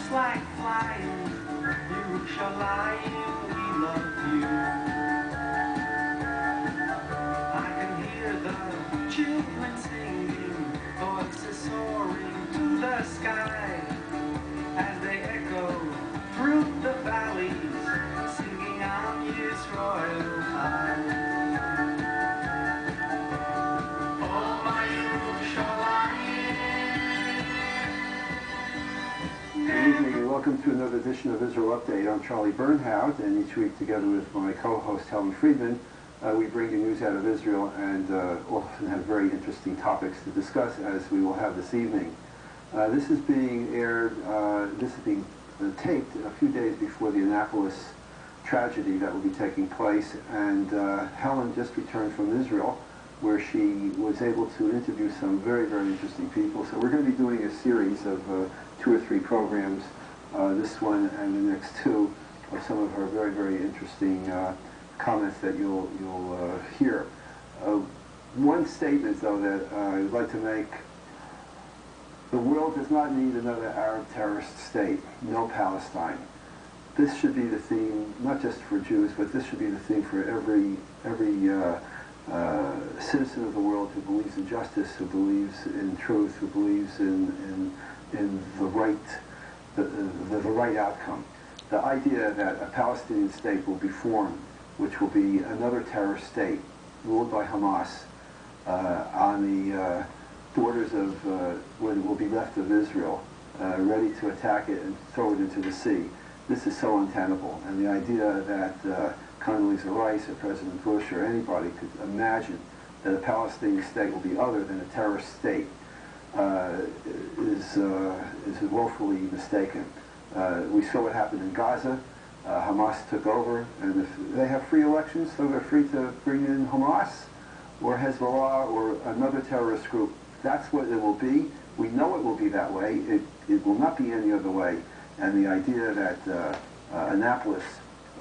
just like flying, Yerushalayim, we love you. I can hear the children singing, voices soaring to the sky, as they echo through the valleys, singing on Yisrael high. Oh, my Yerushalayim. Good evening and welcome to another edition of Israel Update. I'm Charlie Bernhout, and each week together with my co-host Helen Friedman, we bring you news out of Israel and often have very interesting topics to discuss, as we will have this evening. This is being aired, this is being taped a few days before the Annapolis tragedy that will be taking place, and Helen just returned from Israel, where she was able to interview some very, very interesting people. So we're going to be doing a series of 2 or 3 programs, this one and the next 2, of some of her very, very interesting comments that you'll hear. One statement, though, that I would like to make: the world does not need another Arab terrorist state. No Palestine. This should be the theme, not just for Jews, but this should be the theme for every citizen of the world who believes in justice, who believes in truth, who believes in the right outcome. The idea that a Palestinian state will be formed, which will be another terrorist state ruled by Hamas on the borders of what will be left of Israel, ready to attack it and throw it into the sea. This is so untenable. And the idea that Condoleezza Rice or President Bush or anybody could imagine that a Palestinian state will be other than a terrorist state is woefully mistaken. We saw what happened in Gaza. Hamas took over, and if they have free elections, so they're free to bring in Hamas or Hezbollah or another terrorist group. That's what it will be. We know it will be that way. It will not be any other way. And the idea that Annapolis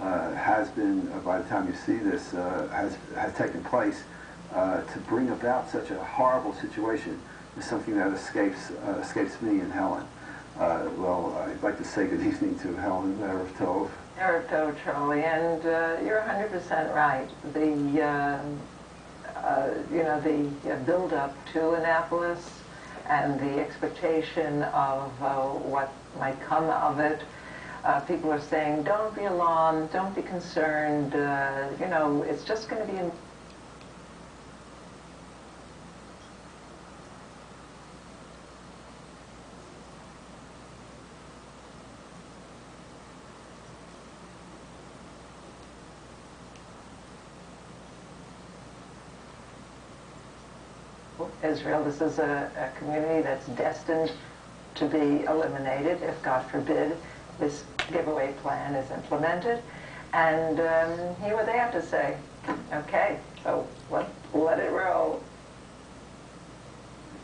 has been, by the time you see this, has taken place to bring about such a horrible situation is something that escapes me and Helen. Well, I'd like to say good evening to Helen. Erev Tov. Erev Tov, Charlie, and you're 100% right. The the build-up to Annapolis and the expectation of what might come of it. People are saying, don't be alarmed, don't be concerned, it's just going to be Israel. This is a community that's destined to be eliminated if, God forbid, this giveaway plan is implemented. And hear what they have to say. Okay, so let it roll.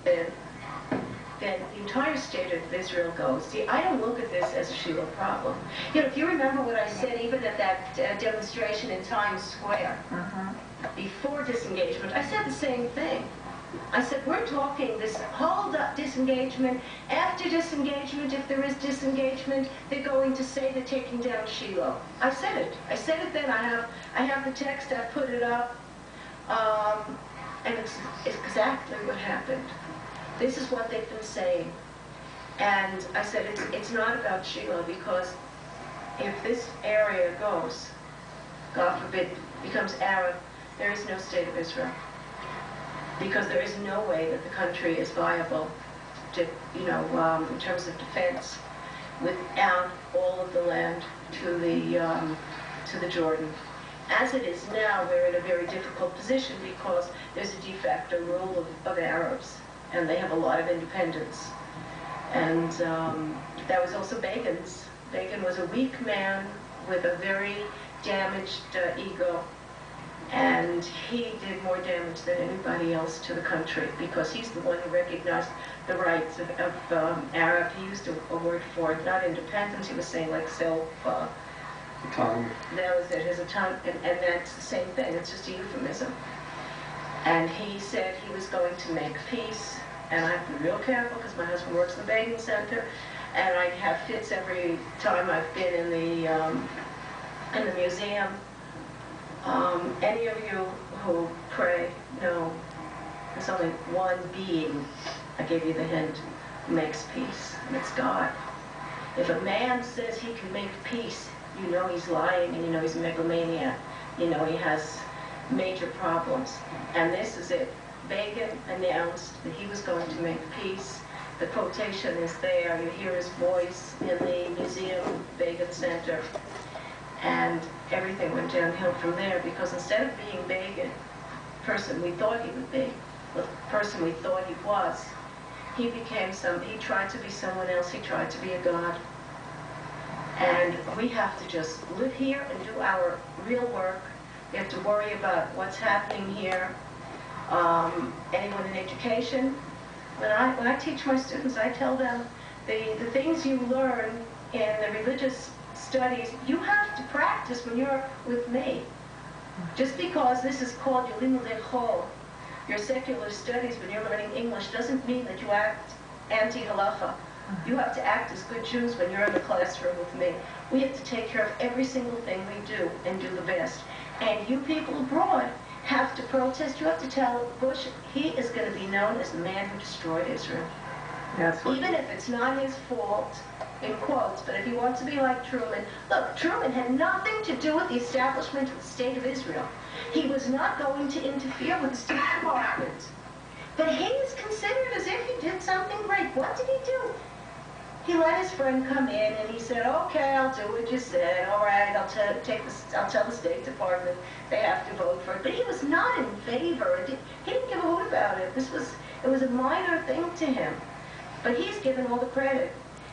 Then the entire state of Israel goes. See, I don't look at this as a Shiloh problem. If you remember what I said even at that demonstration in Times Square, before disengagement, I said the same thing. I said, we're talking this whole disengagement. After disengagement, if there is disengagement, they're going to say they're taking down Shiloh. I said it. I said it then. I have the text. I put it up. And it's exactly what happened. This is what they've been saying. And I said, it's not about Shiloh, because if this area goes, God forbid, becomes Arab, there is no state of Israel. Because there is no way that the country is viable to, in terms of defense, without all of the land to the Jordan. As it is now, we're in a very difficult position because there's a de facto rule of Arabs, and they have a lot of independence. And that was also Begin's. Begin was a weak man with a very damaged ego. And he did more damage than anybody else to the country because he's the one who recognized the rights of Arab. He used a word for it, not independence. He was saying like Autonomy. That was it, his autonomy, and that's the same thing. It's just a euphemism. And he said he was going to make peace. And I have to be real careful because my husband works in the Begin Center. and I have fits every time I've been in the museum. Any of you who pray know there's only one being, I gave you the hint, who makes peace, and it's God. If a man says he can make peace, you know he's lying, and you know he's a megalomaniac. You know he has major problems. And this is it. Begin announced that he was going to make peace. The quotation is there. You hear his voice in the museum, Begin Center. And everything went downhill from there, because instead of being Begin, the person we thought he would be, the person we thought he was, he became he tried to be someone else. He tried to be a god. And we have to just live here and do our real work. We have to worry about what's happening here. Anyone in education, when I teach my students, I tell them the things you learn in the religious studies, you have to practice when you're with me. Just because this is called your secular studies when you're learning English, doesn't mean that you act anti-halacha. You have to act as good Jews when you're in the classroom with me. We have to take care of every single thing we do and do the best. And you people abroad have to protest. You have to tell Bush he is going to be known as the man who destroyed Israel. Even if it's not his fault, in quotes, but if he wants to be like Truman, look, Truman had nothing to do with the establishment of the State of Israel. He was not going to interfere with the State Department. But he is considered as if he did something great. What did he do? He let his friend come in and he said, okay, I'll do what you said. All right, I'll tell the State Department they have to vote for it. But he was not in favor. He didn't give a hoot about it. It was a minor thing to him. But he's given all the credit.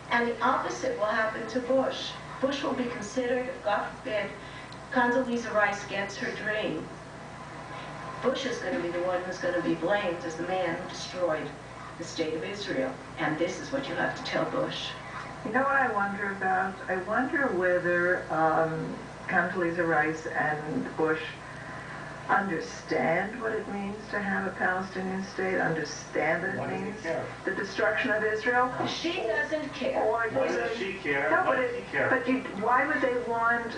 And the opposite will happen to Bush. Bush will be considered, God forbid, Condoleezza Rice gets her dream. Bush is going to be the one who's going to be blamed as the man who destroyed the State of Israel. And this is what you have to tell Bush. You know what I wonder about? I wonder whether Condoleezza Rice and Bush understand what it means to have a Palestinian state, understand that it means the destruction of Israel. She doesn't care. Or Why does she care? No, Why does she care? why would they want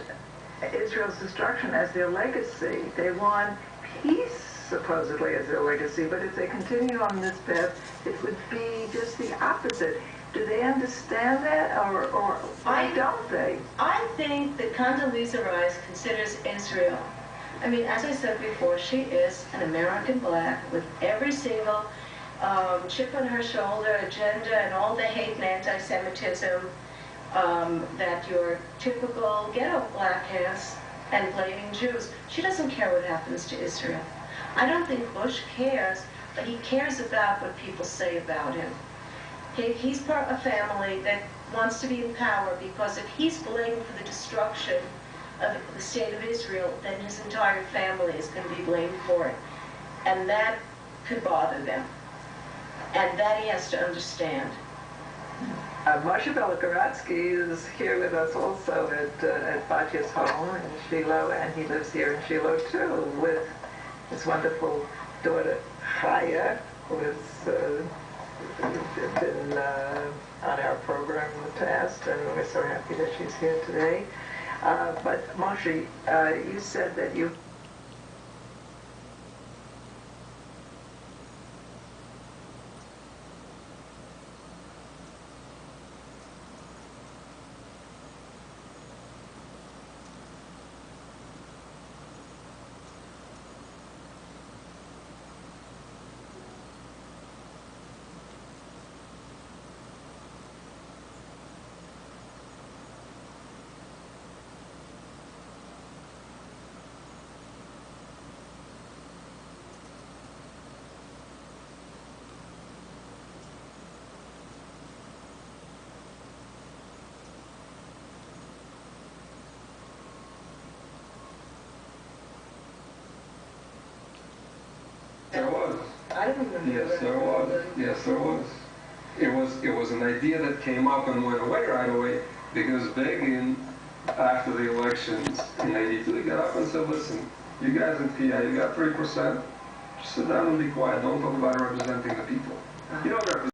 Israel's destruction as their legacy? They want peace, supposedly, as their legacy, but if they continue on this path, it would be just the opposite. Do they understand that, or why don't they? I think that Condoleezza Rice considers Israel, I mean, as I said before, she is an American black with every single chip on her shoulder, agenda, and all the hate and anti-Semitism that your typical ghetto black has, and blaming Jews. She doesn't care what happens to Israel. I don't think Bush cares, but he cares about what people say about him. He's part of a family that wants to be in power, because if he's blamed for the destruction of the State of Israel, then his entire family is going to be blamed for it. And that could bother them. And that he has to understand. Moshe Belogaradsky is here with us also at Batya's home in Shiloh, and he lives here in Shiloh too with his wonderful daughter Chaya, who has been on our program in the past, and we're so happy that she's here today. But Moshe, you said that you There was. I don't remember. Yes, there was. Yes, there was. It was an idea that came up and went away right away, because Begin, after the elections in '82, he got up and said, listen, you guys in PI, you got 3%, just sit down and be quiet. Don't talk about representing the people. You don't represent